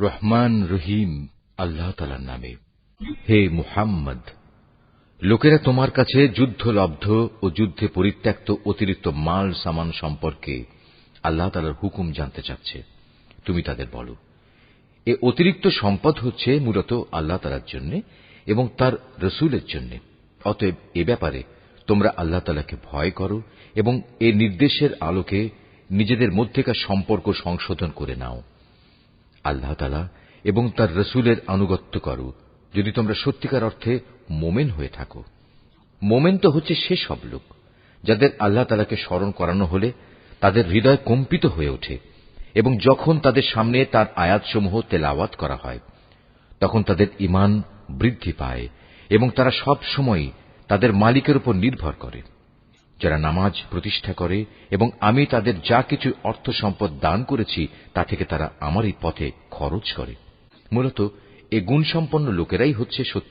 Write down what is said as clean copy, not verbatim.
রহমান রহিম আল্লাহ তাআলার নামে। হে মুহাম্মদ, লোকেরা তোমার কাছে যুদ্ধলব্ধ ও যুদ্ধে পরিত্যক্ত অতিরিক্ত মাল সামান সম্পর্কে আল্লাহ তাআলার হুকুম জানতে চাচ্ছে। তুমি তাদের বলো, এ অতিরিক্ত সম্পদ হচ্ছে মূলত আল্লাহ তাআলার জন্য এবং তার রাসূলের জন্য। অতএব এ ব্যাপারে তোমরা আল্লাহ তাআলাকে ভয় করো এবং এ নির্দেশের আলোকে নিজেদের মধ্যেকার সম্পর্ক সংশোধন করে নাও। আল্লাহ তাআলা এবং তার রাসূলের আনুগত্য করো যদি তোমরা সত্যিকার অর্থে মোমেন হয়ে থাকো। মোমেন তো হচ্ছে সেসব লোক যাদের আল্লাহ তাআলাকে স্মরণ করানো হলে তাদের হৃদয় কম্পিত হয়ে ওঠে এবং যখন তাদের সামনে তার আয়াতসমূহ তেলাওয়াত করা হয় তখন তাদের ঈমান বৃদ্ধি পায় এবং তারা সব সময় তাদের মালিকের উপর নির্ভর করে। যারা নামাজ প্রতিষ্ঠা করে এবং আমি তাদের যা কিছু অর্থ সম্পদ দান করেছি তা থেকে তারা আমারই পথে খরচ করে। মূলত এ গুণসম্পন্ন লোকেরাই হচ্ছে সত্য